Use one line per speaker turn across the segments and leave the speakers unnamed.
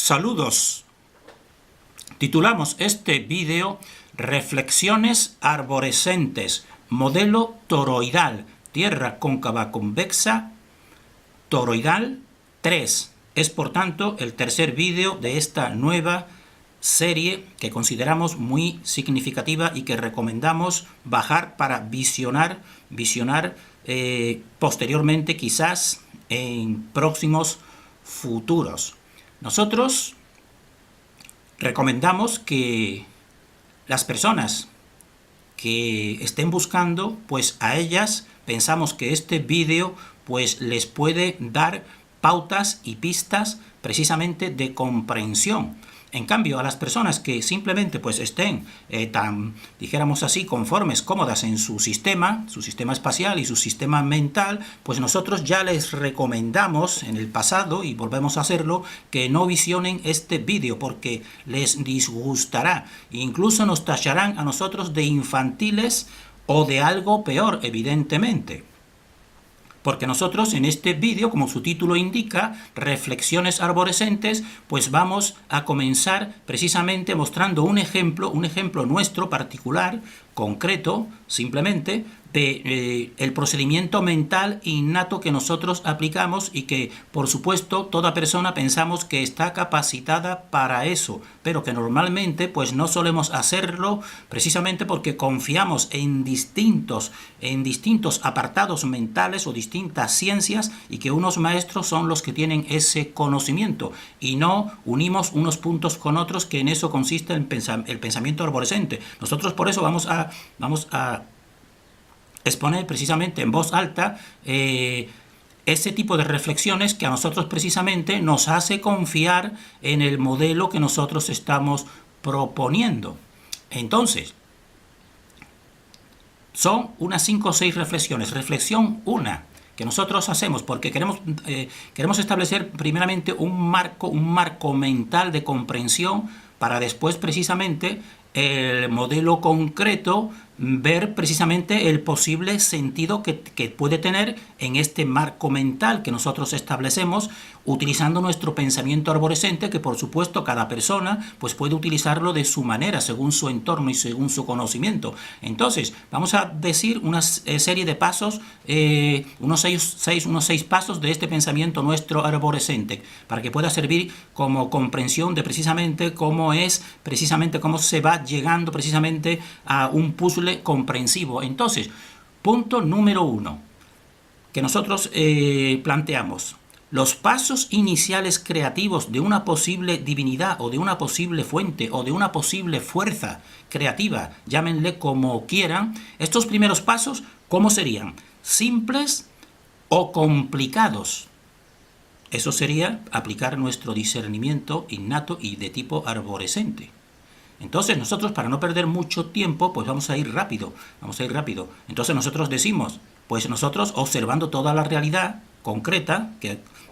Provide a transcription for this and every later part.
Saludos. Titulamos este vídeo Reflexiones arborescentes, modelo toroidal, tierra cóncava convexa, toroidal 3. Es por tanto el tercer vídeo de esta nueva serie que consideramos muy significativa y que recomendamos bajar para visionar posteriormente, quizás en próximos futuros. Nosotros recomendamos que las personas que estén buscando, pues a ellas pensamos que este vídeo pues les puede dar pautas y pistas precisamente de comprensión. En cambio, a las personas que simplemente pues estén dijéramos así, conformes, cómodas en su sistema espacial y su sistema mental, pues nosotros ya les recomendamos en el pasado, y volvemos a hacerlo, que no visionen este vídeo porque les disgustará. Incluso nos tacharán a nosotros de infantiles o de algo peor, evidentemente. Porque nosotros en este vídeo, como su título indica, Reflexiones arborescentes, pues vamos a comenzar precisamente mostrando un ejemplo nuestro particular, concreto, simplemente, de el procedimiento mental innato que nosotros aplicamos y que, por supuesto, toda persona pensamos que está capacitada para eso, pero que normalmente pues no solemos hacerlo precisamente porque confiamos en distintos apartados mentales o distintas ciencias, y que unos maestros son los que tienen ese conocimiento y no unimos unos puntos con otros, que en eso consiste el pensamiento arborescente. Nosotros por eso vamos a exponer precisamente en voz alta ese tipo de reflexiones que a nosotros precisamente nos hace confiar en el modelo que nosotros estamos proponiendo. Entonces, son unas 5 o 6 reflexiones. Reflexión 1 que nosotros hacemos porque queremos establecer primeramente un marco mental de comprensión, para después precisamente el modelo concreto ver precisamente el posible sentido que puede tener en este marco mental que nosotros establecemos utilizando nuestro pensamiento arborescente, que por supuesto cada persona pues puede utilizarlo de su manera, según su entorno y según su conocimiento. Entonces vamos a decir una serie de pasos, unos seis pasos de este pensamiento nuestro arborescente, para que pueda servir como comprensión de precisamente cómo se va llegando precisamente a un puzzle comprensivo. Entonces, punto número 1 que nosotros planteamos: los pasos iniciales creativos de una posible divinidad o de una posible fuente o de una posible fuerza creativa, llámenle como quieran. Estos primeros pasos, ¿cómo serían? ¿Simples o complicados? Eso sería aplicar nuestro discernimiento innato y de tipo arborescente. Entonces nosotros, para no perder mucho tiempo, pues vamos a ir rápido. Entonces nosotros decimos, pues nosotros, observando toda la realidad concreta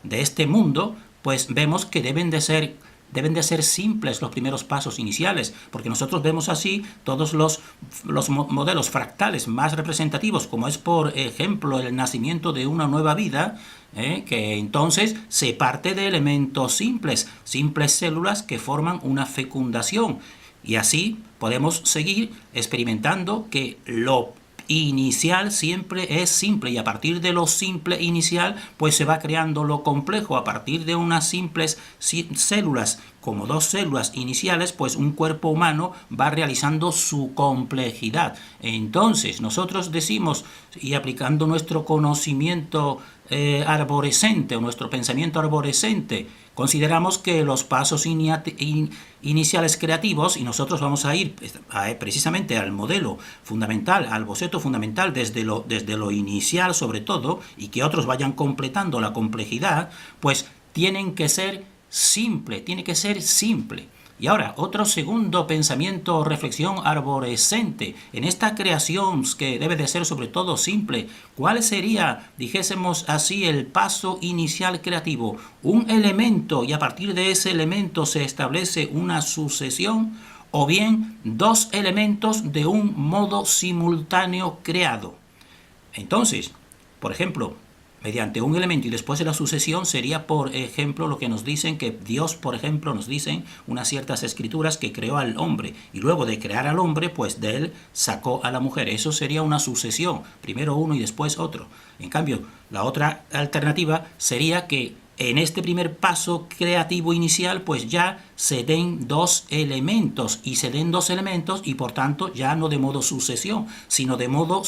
de este mundo, pues vemos que deben de ser simples los primeros pasos iniciales, porque nosotros vemos así todos los modelos fractales más representativos, como es por ejemplo el nacimiento de una nueva vida, que entonces se parte de elementos simples células que forman una fecundación. Y así podemos seguir experimentando que lo inicial siempre es simple, y a partir de lo simple inicial pues se va creando lo complejo. A partir de unas simples células, como 2 células iniciales, pues un cuerpo humano va realizando su complejidad. Entonces nosotros decimos, y aplicando nuestro conocimiento arborescente o nuestro pensamiento arborescente, consideramos que los pasos iniciales creativos, y nosotros vamos a ir precisamente al modelo fundamental, al boceto fundamental desde lo inicial sobre todo, y que otros vayan completando la complejidad, pues tiene que ser simple. Y ahora, otro segundo pensamiento o reflexión arborescente en esta creación, que debe de ser sobre todo simple. ¿Cuál sería, dijésemos así, el paso inicial creativo? Un elemento, y a partir de ese elemento se establece una sucesión, o bien 2 elementos de un modo simultáneo creado. Entonces, por ejemplo, mediante un elemento y después de la sucesión sería, por ejemplo, lo que nos dicen que Dios, por ejemplo, nos dicen unas ciertas escrituras que creó al hombre y luego de crear al hombre, pues de él sacó a la mujer. Eso sería una sucesión, primero uno y después otro. En cambio, la otra alternativa sería que en este primer paso creativo inicial, pues ya se den dos elementos y por tanto ya no de modo sucesión, sino de modo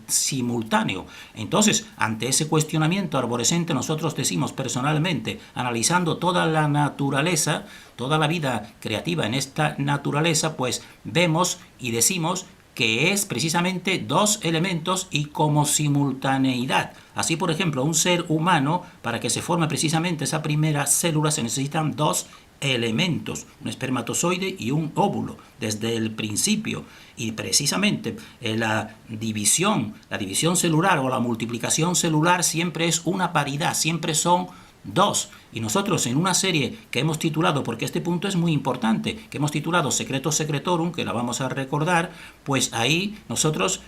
simultáneo. Entonces, ante ese cuestionamiento arborescente, nosotros decimos personalmente, analizando toda la naturaleza, toda la vida creativa en esta naturaleza, pues vemos y decimos que es precisamente dos elementos y como simultaneidad. Así, por ejemplo, un ser humano, para que se forme precisamente esa primera célula, se necesitan dos elementos, un espermatozoide y un óvulo, desde el principio. Y precisamente la división celular o la multiplicación celular siempre es una paridad, siempre son dos. Y nosotros en una serie que hemos titulado, porque este punto es muy importante, que hemos titulado Secreto Secretorum, que la vamos a recordar, pues ahí nosotros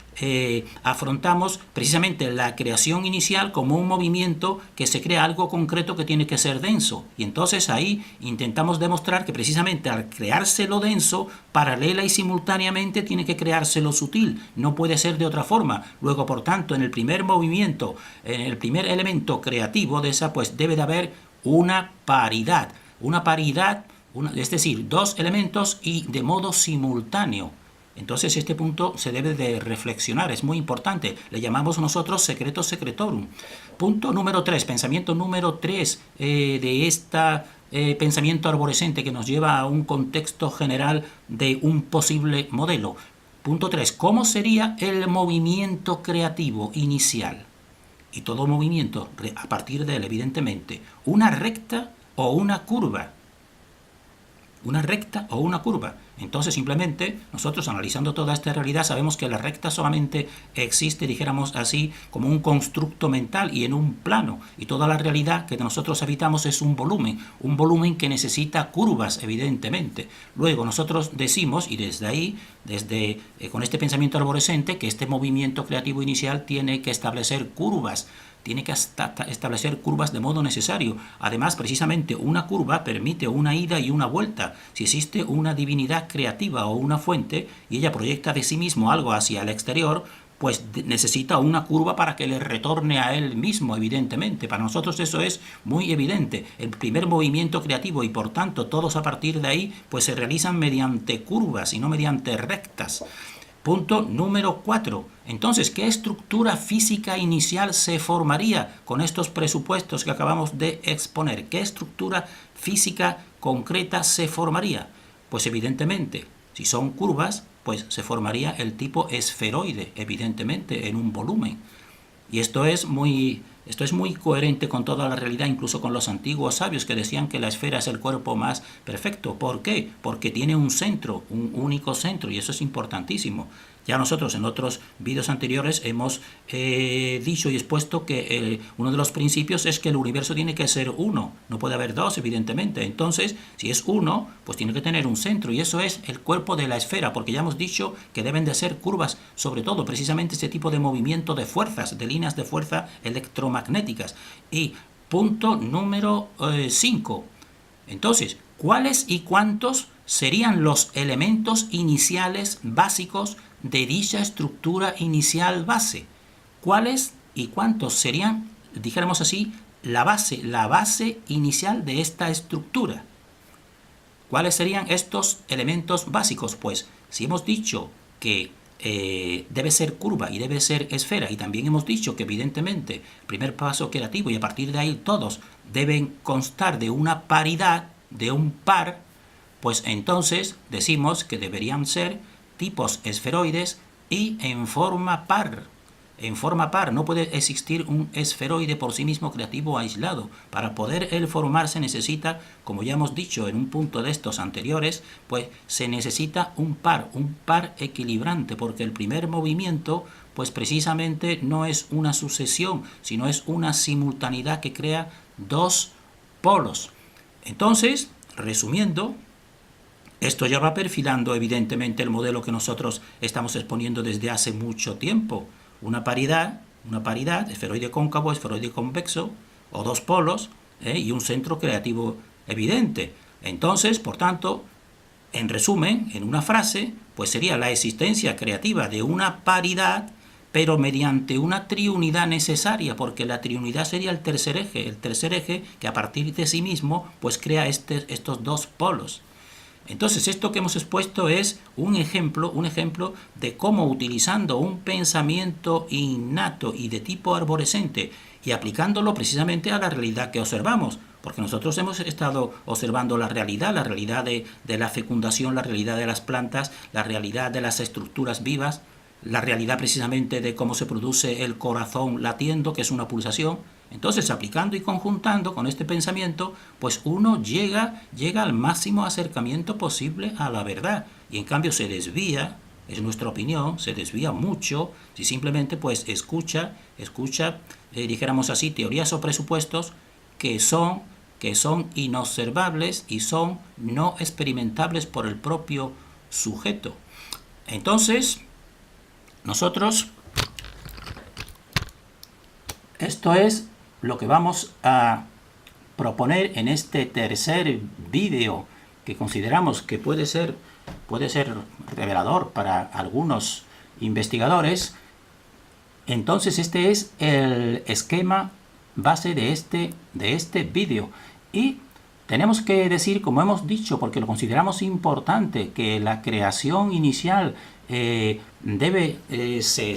afrontamos precisamente la creación inicial como un movimiento que se crea algo concreto que tiene que ser denso. Y entonces ahí intentamos demostrar que precisamente al crearse lo denso, paralela y simultáneamente tiene que crearse lo sutil. No puede ser de otra forma. Luego, por tanto, en el primer movimiento, en el primer elemento creativo de esa, pues debe de haber una paridad, es decir, dos elementos y de modo simultáneo. Entonces este punto se debe de reflexionar, es muy importante, le llamamos nosotros secreto secretorum. Punto número 3, pensamiento número 3 de esta pensamiento arborescente que nos lleva a un contexto general de un posible modelo. Punto 3, ¿cómo sería el movimiento creativo inicial? Y todo movimiento, a partir de él, evidentemente, una recta o una curva. Una recta o una curva. Entonces, simplemente, nosotros analizando toda esta realidad, sabemos que la recta solamente existe, dijéramos así, como un constructo mental y en un plano. Y toda la realidad que nosotros habitamos es un volumen que necesita curvas, evidentemente. Luego, nosotros decimos, y desde ahí, con este pensamiento arborescente, que este movimiento creativo inicial tiene que establecer curvas. Tiene que establecer curvas de modo necesario. Además, precisamente una curva permite una ida y una vuelta. Si existe una divinidad creativa o una fuente y ella proyecta de sí mismo algo hacia el exterior, pues necesita una curva para que le retorne a él mismo, evidentemente. Para nosotros eso es muy evidente. El primer movimiento creativo y por tanto todos a partir de ahí pues se realizan mediante curvas y no mediante rectas. Punto número 4. Entonces, ¿qué estructura física inicial se formaría con estos presupuestos que acabamos de exponer? ¿Qué estructura física concreta se formaría? Pues evidentemente, si son curvas, pues se formaría el tipo esferoide, evidentemente, en un volumen. Y esto es muy coherente con toda la realidad, incluso con los antiguos sabios que decían que la esfera es el cuerpo más perfecto. ¿Por qué? Porque tiene un centro, un único centro, y eso es importantísimo. Ya nosotros en otros vídeos anteriores hemos dicho y expuesto que uno de los principios es que el universo tiene que ser uno, no puede haber dos, evidentemente. Entonces, si es uno, pues tiene que tener un centro, y eso es el cuerpo de la esfera, porque ya hemos dicho que deben de ser curvas, sobre todo, precisamente este tipo de movimiento de fuerzas, de líneas de fuerza electromagnéticas. Y punto número 5. Entonces, ¿cuáles y cuántos serían los elementos iniciales básicos de dicha estructura inicial base? ¿Cuáles y cuántos serían, dijéramos así, la base inicial de esta estructura? ¿Cuáles serían estos elementos básicos? Pues si hemos dicho que debe ser curva y debe ser esfera, y también hemos dicho que evidentemente el primer paso creativo y a partir de ahí todos deben constar de una paridad, de un par, pues entonces decimos que deberían ser tipos esferoides y en forma par. En forma par, no puede existir un esferoide por sí mismo creativo aislado. Para poder él formarse necesita, como ya hemos dicho en un punto de estos anteriores, pues se necesita un par equilibrante, porque el primer movimiento, pues precisamente no es una sucesión, sino es una simultaneidad que crea dos polos. Entonces, resumiendo, esto ya va perfilando evidentemente el modelo que nosotros estamos exponiendo desde hace mucho tiempo. Una paridad una paridad, esferoide cóncavo, esferoide convexo, o dos polos, y un centro creativo evidente. Entonces, por tanto, en resumen, en una frase, pues sería la existencia creativa de una paridad, pero mediante una triunidad necesaria, porque la triunidad sería el tercer eje que a partir de sí mismo pues crea estos dos polos. Entonces, esto que hemos expuesto es un ejemplo de cómo utilizando un pensamiento innato y de tipo arborescente y aplicándolo precisamente a la realidad que observamos, porque nosotros hemos estado observando la realidad de la fecundación, la realidad de las plantas, la realidad de las estructuras vivas, la realidad precisamente de cómo se produce el corazón latiendo, que es una pulsación. Entonces, aplicando y conjuntando con este pensamiento, pues uno llega al máximo acercamiento posible a la verdad. Y en cambio se desvía, es nuestra opinión, se desvía mucho si simplemente pues escucha, dijéramos así, teorías o presupuestos que son inobservables y son no experimentables por el propio sujeto. Entonces, nosotros, esto es lo que vamos a proponer en este tercer vídeo, que consideramos que puede ser revelador para algunos investigadores. Entonces, este es el esquema base de este vídeo. Y tenemos que decir, como hemos dicho, porque lo consideramos importante, que la creación inicial se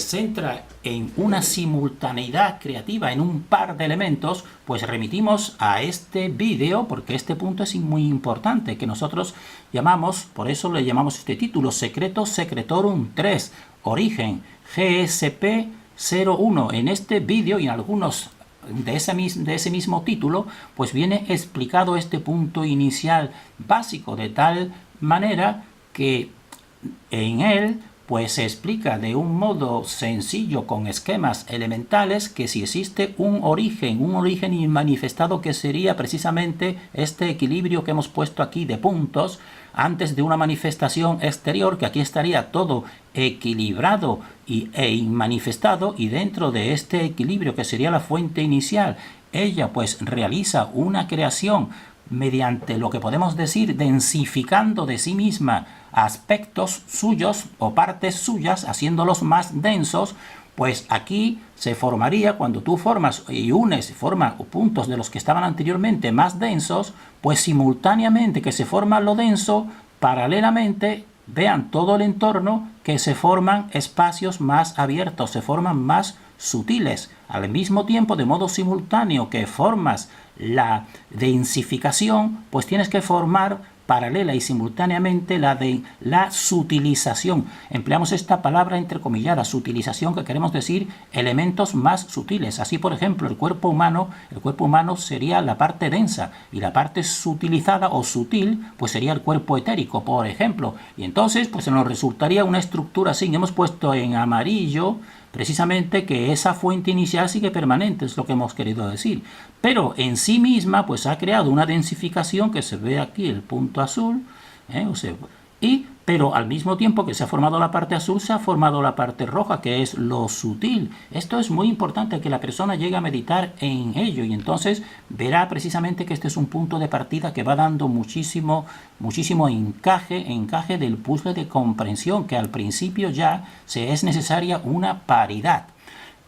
centra en una simultaneidad creativa, en un par de elementos, pues remitimos a este vídeo, porque este punto es muy importante, que nosotros llamamos, por eso le llamamos este título, Secreto Secretorum 3, Origen, GSP 01. En este vídeo y en algunos de ese mismo título, pues viene explicado este punto inicial básico, de tal manera que en él pues se explica de un modo sencillo con esquemas elementales que si existe un origen manifestado, que sería precisamente este equilibrio que hemos puesto aquí de puntos antes de una manifestación exterior, que aquí estaría todo equilibrado e manifestado, y dentro de este equilibrio, que sería la fuente inicial, ella pues realiza una creación mediante lo que podemos decir densificando de sí misma aspectos suyos o partes suyas, haciéndolos más densos. Pues aquí se formaría, cuando tú formas y forma puntos de los que estaban anteriormente más densos, pues simultáneamente que se forma lo denso, paralelamente vean todo el entorno, que se forman espacios más abiertos, se forman más sutiles. Al mismo tiempo, de modo simultáneo que formas la densificación, pues tienes que formar paralela y simultáneamente la sutilización. Empleamos esta palabra entrecomillada, sutilización, que queremos decir elementos más sutiles. Así, por ejemplo, el cuerpo humano sería la parte densa, y la parte sutilizada o sutil pues sería el cuerpo etérico, por ejemplo. Y entonces pues nos resultaría una estructura así. Hemos puesto en amarillo precisamente que esa fuente inicial sigue permanente, es lo que hemos querido decir. Pero en sí misma pues ha creado una densificación, que se ve aquí el punto azul, pero al mismo tiempo que se ha formado la parte azul, se ha formado la parte roja, que es lo sutil. Esto es muy importante, que la persona llegue a meditar en ello, y entonces verá precisamente que este es un punto de partida que va dando muchísimo encaje del puzzle de comprensión, que al principio ya es necesaria una paridad.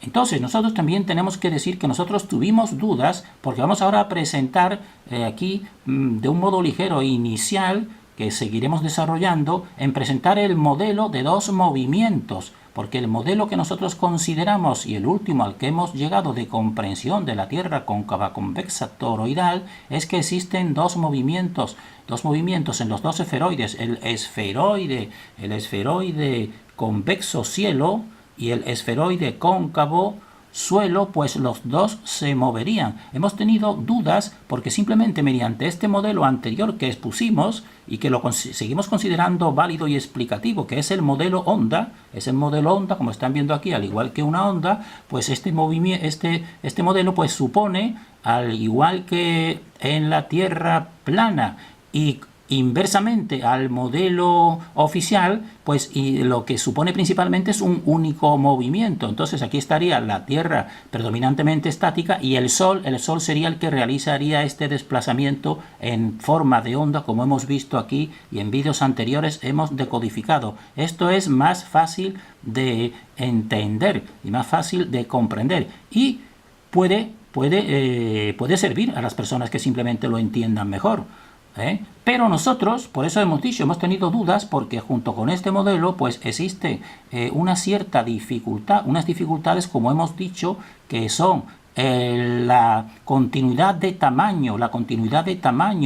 Entonces, nosotros también tenemos que decir que nosotros tuvimos dudas, porque vamos ahora a presentar aquí de un modo ligero e inicial, que seguiremos desarrollando, en presentar el modelo de dos movimientos, porque el modelo que nosotros consideramos y el último al que hemos llegado de comprensión de la Tierra cóncava, convexa, toroidal, es que existen dos movimientos en los dos esferoides, el esferoide convexo cielo y el esferoide cóncavo suelo, pues los dos se moverían. Hemos tenido dudas porque simplemente mediante este modelo anterior que expusimos y que lo seguimos considerando válido y explicativo, que es el modelo onda, como están viendo aquí, al igual que una onda, pues este modelo pues supone, al igual que en la Tierra plana y inversamente al modelo oficial, pues y lo que supone principalmente es un único movimiento. Entonces aquí estaría la Tierra predominantemente estática y el Sol sería el que realizaría este desplazamiento en forma de onda, como hemos visto aquí y en vídeos anteriores hemos decodificado. Esto es más fácil de entender y más fácil de comprender y puede servir a las personas que simplemente lo entiendan mejor. Pero nosotros, por eso hemos dicho, hemos tenido dudas porque junto con este modelo pues existe una cierta dificultad, unas dificultades como hemos dicho que son la continuidad de tamaño,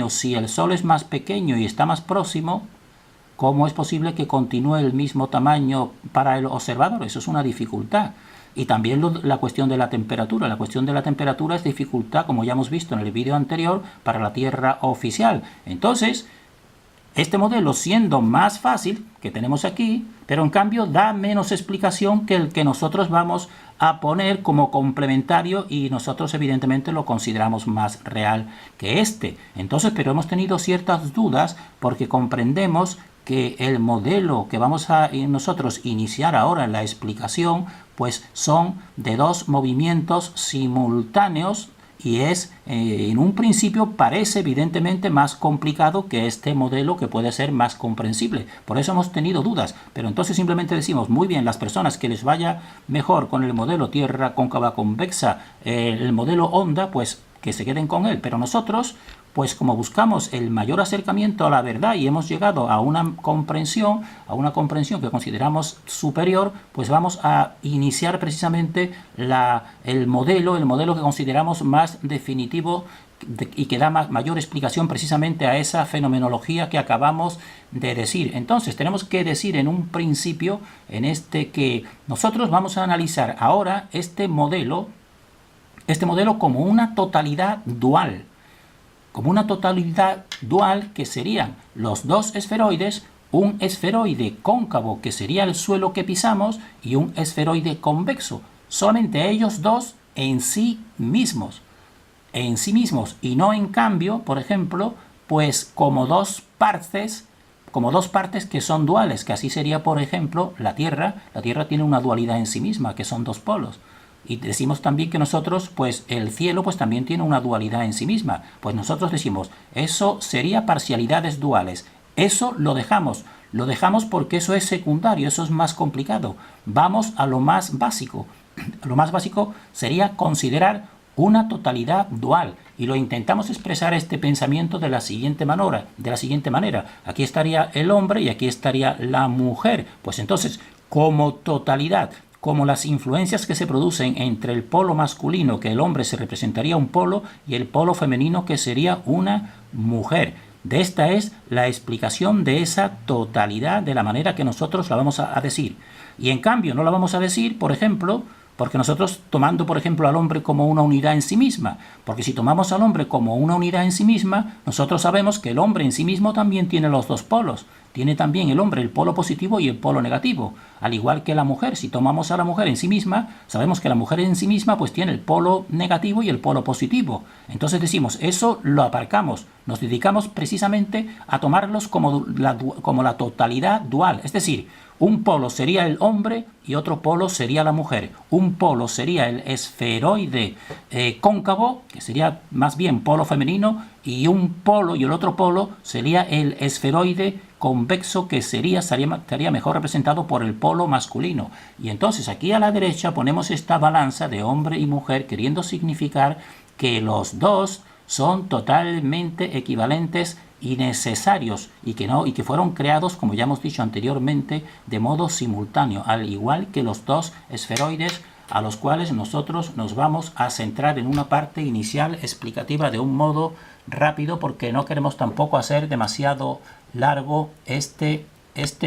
si el Sol es más pequeño y está más próximo, ¿cómo es posible que continúe el mismo tamaño para el observador? Eso es una dificultad. Y también la cuestión de la temperatura. La cuestión de la temperatura es dificultad, como ya hemos visto en el vídeo anterior, para la Tierra oficial. Entonces, este modelo siendo más fácil, que tenemos aquí, pero en cambio da menos explicación que el que nosotros vamos a poner como complementario y nosotros evidentemente lo consideramos más real que este. Entonces, pero hemos tenido ciertas dudas porque comprendemos que el modelo que vamos a nosotros iniciar ahora en la explicación pues son de dos movimientos simultáneos y es en un principio parece evidentemente más complicado que este modelo que puede ser más comprensible. Por eso hemos tenido dudas, pero entonces simplemente decimos, muy bien, las personas que les vaya mejor con el modelo Tierra cóncava convexa, el modelo onda, pues que se queden con él, pero nosotros pues como buscamos el mayor acercamiento a la verdad y hemos llegado a una comprensión que consideramos superior, pues vamos a iniciar precisamente el modelo que consideramos más definitivo y que da mayor explicación precisamente a esa fenomenología que acabamos de decir. Entonces tenemos que decir en un principio, que nosotros vamos a analizar ahora este modelo como una totalidad dual. Que serían los dos esferoides, un esferoide cóncavo que sería el suelo que pisamos y un esferoide convexo, solamente ellos dos en sí mismos y no en cambio, por ejemplo, pues como dos partes que son duales, que así sería, por ejemplo, la Tierra tiene una dualidad en sí misma, que son dos polos. Y decimos también que nosotros, pues el cielo pues también tiene una dualidad en sí misma. Pues nosotros decimos, eso sería parcialidades duales. Eso lo dejamos porque eso es secundario, eso es más complicado. Vamos a lo más básico. Lo más básico sería considerar una totalidad dual. Y lo intentamos expresar este pensamiento de la siguiente manera. Aquí estaría el hombre y aquí estaría la mujer. Pues entonces, como totalidad, como las influencias que se producen entre el polo masculino, que el hombre se representaría un polo, y el polo femenino, que sería una mujer. Esta es la explicación de esa totalidad de la manera que nosotros la vamos a decir. Y en cambio no la vamos a decir, por ejemplo, porque nosotros tomando, por ejemplo, al hombre como una unidad en sí misma, porque si tomamos al hombre como una unidad en sí misma, nosotros sabemos que el hombre en sí mismo también tiene los dos polos. Tiene también el hombre el polo positivo y el polo negativo, al igual que la mujer. Si tomamos a la mujer en sí misma, sabemos que la mujer en sí misma pues tiene el polo negativo y el polo positivo. Entonces decimos, eso lo aparcamos, nos dedicamos precisamente a tomarlos como la totalidad dual, es decir, un polo sería el hombre y otro polo sería la mujer. Un polo sería el esferoide cóncavo, que sería más bien polo femenino, y el otro polo sería el esferoide convexo, que estaría mejor representado por el polo masculino. Y entonces aquí a la derecha ponemos esta balanza de hombre y mujer, queriendo significar que los dos son totalmente equivalentes y necesarios y que fueron creados, como ya hemos dicho anteriormente, de modo simultáneo, al igual que los dos esferoides, a los cuales nosotros nos vamos a centrar en una parte inicial explicativa de un modo rápido, porque no queremos tampoco hacer demasiado largo este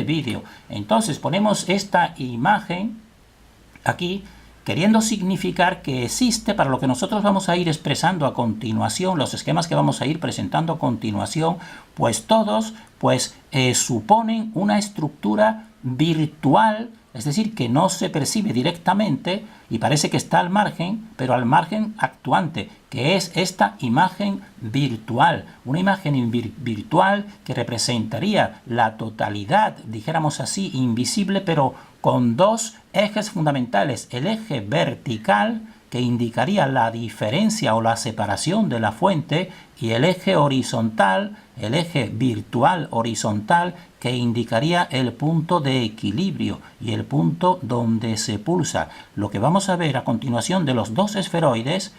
vídeo. Entonces ponemos esta imagen aquí, queriendo significar que existe, para lo que nosotros vamos a ir expresando a continuación, los esquemas que vamos a ir presentando a continuación, pues todos suponen una estructura virtual, es decir, que no se percibe directamente y parece que está al margen, pero al margen actuante, que es esta imagen virtual, una imagen virtual que representaría la totalidad, dijéramos así, invisible, pero con dos ejes fundamentales, el eje vertical, que indicaría la diferencia o la separación de la fuente, y el eje horizontal, el eje virtual horizontal, que indicaría el punto de equilibrio y el punto donde se pulsa. Lo que vamos a ver a continuación de los dos esferoides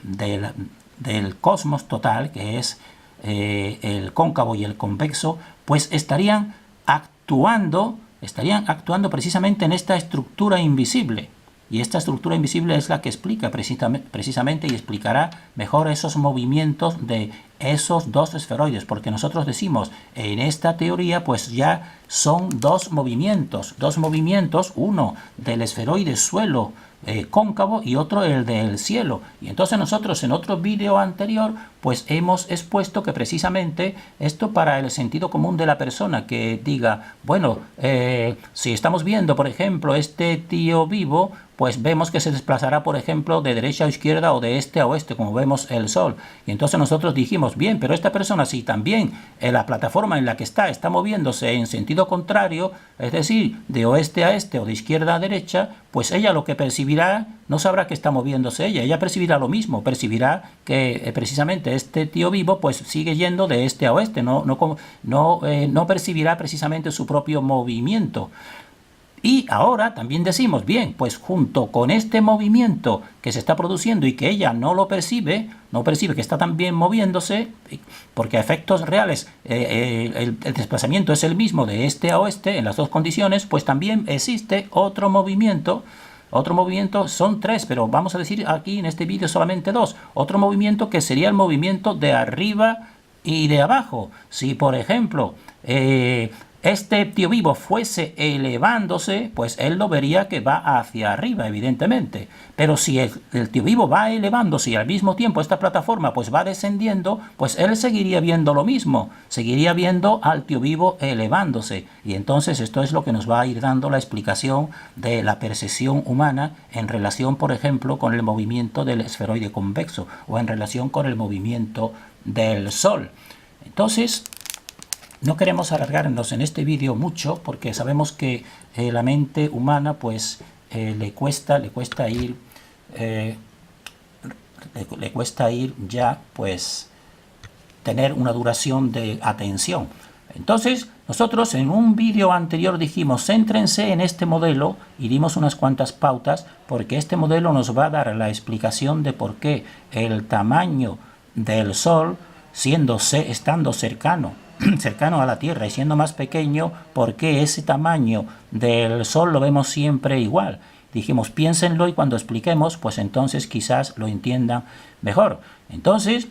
del cosmos total, que es el cóncavo y el convexo, pues estarían actuando precisamente en esta estructura invisible. Y esta estructura invisible es la que explica precisamente y explicará mejor esos movimientos de esos dos esferoides, porque nosotros decimos en esta teoría pues ya son dos movimientos, uno del esferoide suelo cóncavo y otro el del cielo. Y entonces nosotros en otro vídeo anterior pues hemos expuesto que precisamente esto para el sentido común de la persona que diga, bueno, si estamos viendo por ejemplo este tío vivo, pues vemos que se desplazará por ejemplo de derecha a izquierda o de este a oeste, como vemos el sol. Y entonces nosotros dijimos, bien, pero esta persona si también la plataforma en la que está moviéndose en sentido contrario, es decir, de oeste a este o de izquierda a derecha, pues ella lo que percibirá no sabrá que está moviéndose ella percibirá lo mismo, percibirá que precisamente este tío vivo pues sigue yendo de este a oeste, no percibirá precisamente su propio movimiento. Y ahora también decimos, bien, pues junto con este movimiento que se está produciendo y que ella no percibe que está también moviéndose, porque a efectos reales el desplazamiento es el mismo de este a oeste en las dos condiciones, pues también existe otro movimiento, son tres, pero vamos a decir aquí en este vídeo solamente dos. Otro movimiento que sería el movimiento de arriba y de abajo. Si por ejemplo este tío vivo fuese elevándose, pues él lo vería que va hacia arriba, evidentemente. Pero si el tío vivo va elevándose y al mismo tiempo esta plataforma pues va descendiendo, pues él seguiría viendo lo mismo, seguiría viendo al tío vivo elevándose. Y entonces esto es lo que nos va a ir dando la explicación de la percepción humana en relación, por ejemplo, con el movimiento del esferoide convexo o en relación con el movimiento del Sol. Entonces, no queremos alargarnos en este vídeo mucho porque sabemos que la mente humana pues le cuesta ir ya pues tener una duración de atención. Entonces nosotros en un vídeo anterior dijimos céntrense en este modelo y dimos unas cuantas pautas porque este modelo nos va a dar la explicación de por qué el tamaño del Sol estando cercano a la Tierra y siendo más pequeño, ¿por qué ese tamaño del Sol lo vemos siempre igual? Dijimos, piénsenlo y cuando expliquemos, pues entonces quizás lo entiendan mejor. Entonces,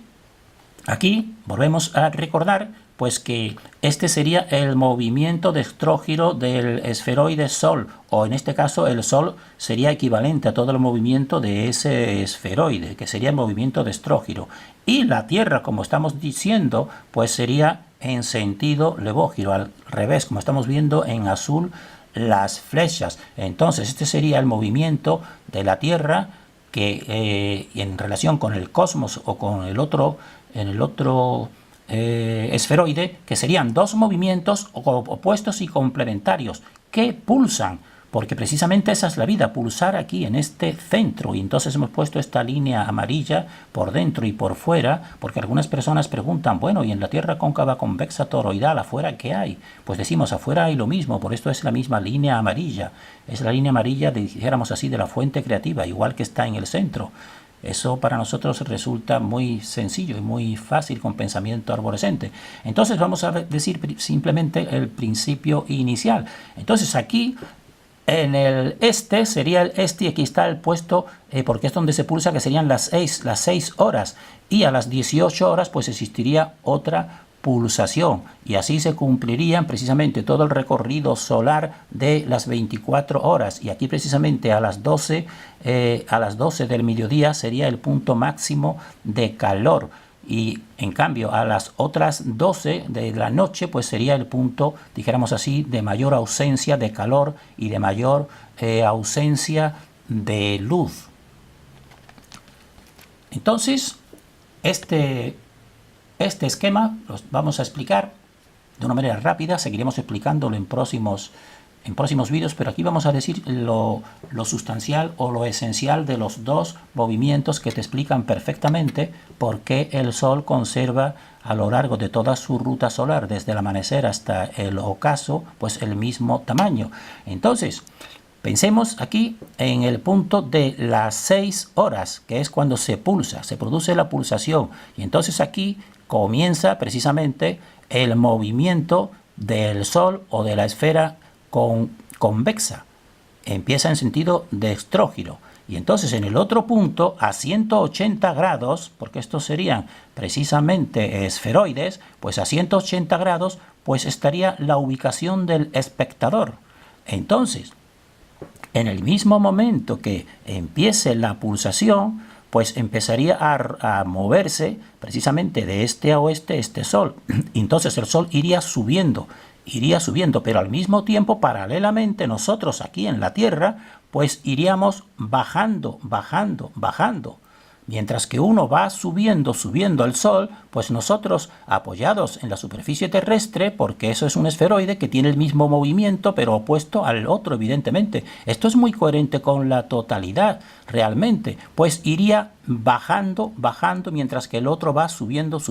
aquí volvemos a recordar pues que este sería el movimiento de estrógiro del esferoide Sol, o en este caso el Sol sería equivalente a todo el movimiento de ese esferoide, que sería el movimiento de estrógiro. Y la Tierra, como estamos diciendo, pues sería en sentido levógiro, al revés, como estamos viendo en azul las flechas. Entonces este sería el movimiento de la Tierra que en relación con el cosmos o con el otro esferoide, que serían dos movimientos opuestos y complementarios que pulsan, porque precisamente esa es la vida, pulsar aquí en este centro. Y entonces hemos puesto esta línea amarilla por dentro y por fuera, porque algunas personas preguntan, bueno, ¿y en la Tierra cóncava, convexa, toroidal, afuera qué hay? Pues decimos, afuera hay lo mismo, por esto es la misma línea amarilla. Es la línea amarilla, dijéramos así, de la fuente creativa, igual que está en el centro. Eso para nosotros resulta muy sencillo y muy fácil con pensamiento arborescente. Entonces vamos a decir simplemente el principio inicial. Entonces aquí en el este sería el este y aquí está el puesto porque es donde se pulsa, que serían las 6 horas, y a las 18 horas pues existiría otra pulsación y así se cumplirían precisamente todo el recorrido solar de las 24 horas. Y aquí precisamente a las 12 del mediodía sería el punto máximo de calor. y en cambio a las otras 12 de la noche pues sería el punto, dijéramos así, de mayor ausencia de calor y de mayor ausencia de luz. Entonces, este esquema lo vamos a explicar de una manera rápida, seguiremos explicándolo en próximos vídeos, pero aquí vamos a decir lo sustancial o lo esencial de los dos movimientos que te explican perfectamente por qué el Sol conserva a lo largo de toda su ruta solar, desde el amanecer hasta el ocaso, pues el mismo tamaño. Entonces, pensemos aquí en el punto de las 6 horas, que es cuando se pulsa, se produce la pulsación, y entonces aquí comienza precisamente el movimiento del Sol o de la esfera convexa. Empieza en sentido dextrógiro. Y entonces en el otro punto, a 180 grados, porque estos serían precisamente esferoides, pues a 180 grados, pues estaría la ubicación del espectador. Entonces, en el mismo momento que empiece la pulsación, pues empezaría a moverse precisamente de este a oeste este Sol. Entonces el Sol iría subiendo, pero al mismo tiempo, paralelamente, nosotros aquí en la Tierra, pues iríamos bajando. Mientras que uno va subiendo el Sol, pues nosotros, apoyados en la superficie terrestre, porque eso es un esferoide que tiene el mismo movimiento, pero opuesto al otro, evidentemente. Esto es muy coherente con la totalidad, realmente. Pues iría bajando, mientras que el otro va subiendo.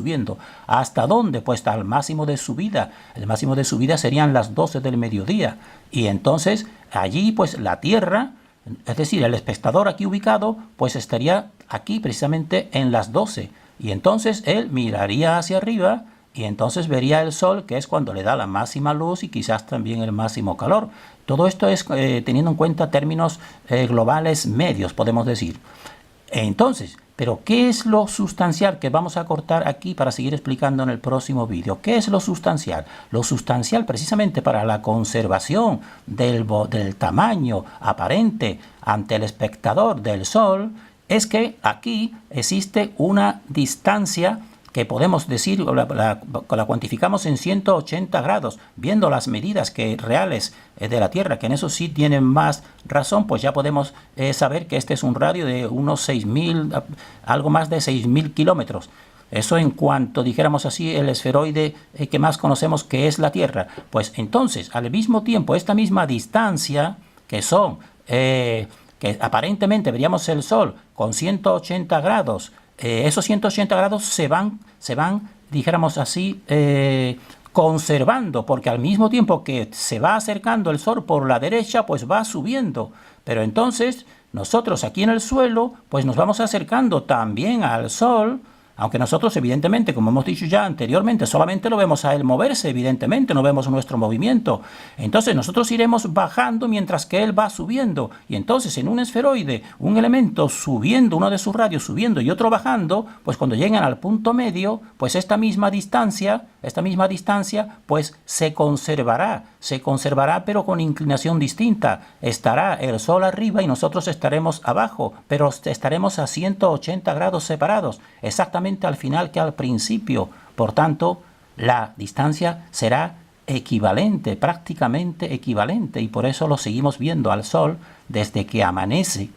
¿Hasta dónde? Pues al máximo de subida. El máximo de subida serían las 12 del mediodía. Y entonces, allí, pues la Tierra, es decir, el espectador aquí ubicado, pues estaría aquí precisamente en las 12. Y entonces él miraría hacia arriba y entonces vería el Sol, que es cuando le da la máxima luz y quizás también el máximo calor. Todo esto es teniendo en cuenta términos globales medios, podemos decir. Entonces, pero ¿qué es lo sustancial que vamos a cortar aquí para seguir explicando en el próximo vídeo? ¿Qué es lo sustancial? Lo sustancial precisamente para la conservación del tamaño aparente ante el espectador del Sol es que aquí existe una distancia que podemos decir, la cuantificamos en 180 grados, viendo las medidas reales de la Tierra, que en eso sí tienen más razón, pues ya podemos saber que este es un radio de unos 6.000, algo más de 6.000 kilómetros. Eso en cuanto, dijéramos así, el esferoide que más conocemos, que es la Tierra. Pues entonces, al mismo tiempo, esta misma distancia, que son, que aparentemente veríamos el Sol con 180 grados, esos 180 grados se van, dijéramos así, conservando, porque al mismo tiempo que se va acercando el Sol por la derecha, pues va subiendo. Pero entonces, nosotros aquí en el suelo, pues nos vamos acercando también al Sol, aunque nosotros, evidentemente, como hemos dicho ya anteriormente, solamente lo vemos a él moverse, evidentemente, no vemos nuestro movimiento. Entonces nosotros iremos bajando mientras que él va subiendo. Y entonces en un esferoide, un elemento subiendo, uno de sus radios subiendo y otro bajando, pues cuando llegan al punto medio, pues esta misma distancia, pues se conservará, pero con inclinación distinta. Estará el Sol arriba y nosotros estaremos abajo, pero estaremos a 180 grados separados, exactamente al final que al principio. Por tanto, la distancia será equivalente, prácticamente equivalente, y por eso lo seguimos viendo al Sol desde que amanece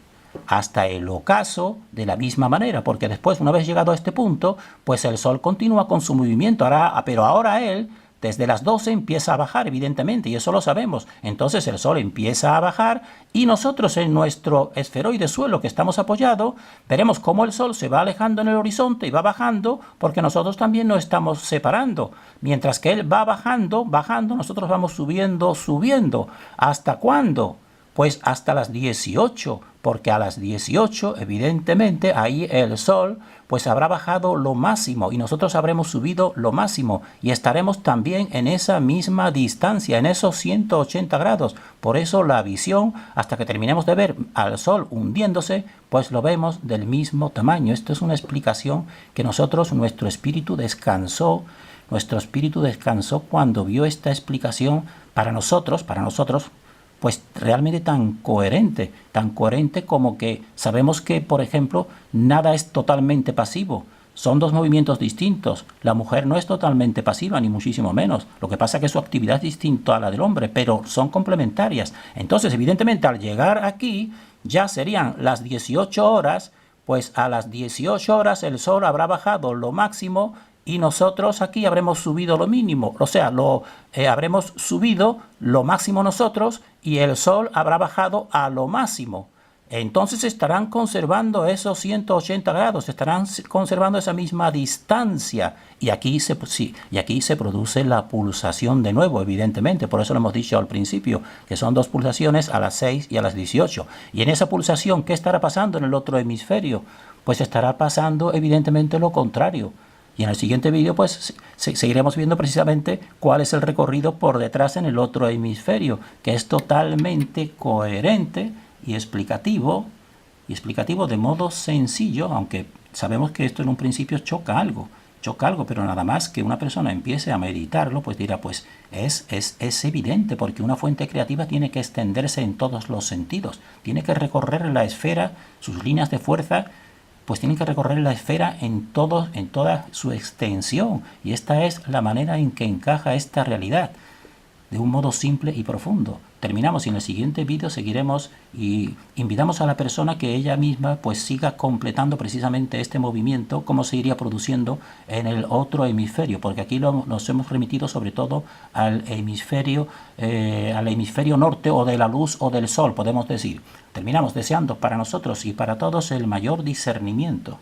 hasta el ocaso de la misma manera, porque después, una vez llegado a este punto, pues el Sol continúa con su movimiento, pero ahora él desde las 12 empieza a bajar, evidentemente, y eso lo sabemos. Entonces el Sol empieza a bajar y nosotros en nuestro esferoide suelo que estamos apoyados, veremos cómo el Sol se va alejando en el horizonte y va bajando, porque nosotros también nos estamos separando. Mientras que él va bajando, nosotros vamos subiendo. ¿Hasta cuándo? Pues hasta las 18, porque a las 18, evidentemente, ahí el Sol pues habrá bajado lo máximo y nosotros habremos subido lo máximo y estaremos también en esa misma distancia, en esos 180 grados. Por eso la visión, hasta que terminemos de ver al Sol hundiéndose, pues lo vemos del mismo tamaño. Esto es una explicación que nuestro espíritu descansó cuando vio esta explicación para nosotros, pues realmente tan coherente como que sabemos que, por ejemplo, nada es totalmente pasivo. Son dos movimientos distintos. La mujer no es totalmente pasiva, ni muchísimo menos. Lo que pasa es que su actividad es distinta a la del hombre, pero son complementarias. Entonces, evidentemente, al llegar aquí, ya serían las 18 horas, pues a las 18 horas el sol habrá bajado lo máximo y nosotros aquí habremos subido lo mínimo. O sea, habremos subido lo máximo nosotros y el sol habrá bajado a lo máximo. Entonces estarán conservando esos 180 grados, estarán conservando esa misma distancia. Y aquí se produce la pulsación de nuevo, evidentemente. Por eso lo hemos dicho al principio, que son dos pulsaciones a las 6 y a las 18. Y en esa pulsación, ¿qué estará pasando en el otro hemisferio? Pues estará pasando evidentemente lo contrario. Y en el siguiente vídeo pues seguiremos viendo precisamente cuál es el recorrido por detrás en el otro hemisferio, que es totalmente coherente y explicativo de modo sencillo, aunque sabemos que esto en un principio choca algo, pero nada más que una persona empiece a meditarlo, pues dirá, pues es evidente, porque una fuente creativa tiene que extenderse en todos los sentidos, tiene que recorrer la esfera, sus líneas de fuerza, pues tienen que recorrer la esfera en toda su extensión, y esta es la manera en que encaja esta realidad, de un modo simple y profundo. Terminamos y en el siguiente vídeo seguiremos y invitamos a la persona que ella misma pues siga completando precisamente este movimiento, cómo se iría produciendo en el otro hemisferio, porque aquí nos hemos remitido sobre todo al hemisferio norte, o de la luz o del sol, podemos decir. Terminamos deseando para nosotros y para todos el mayor discernimiento.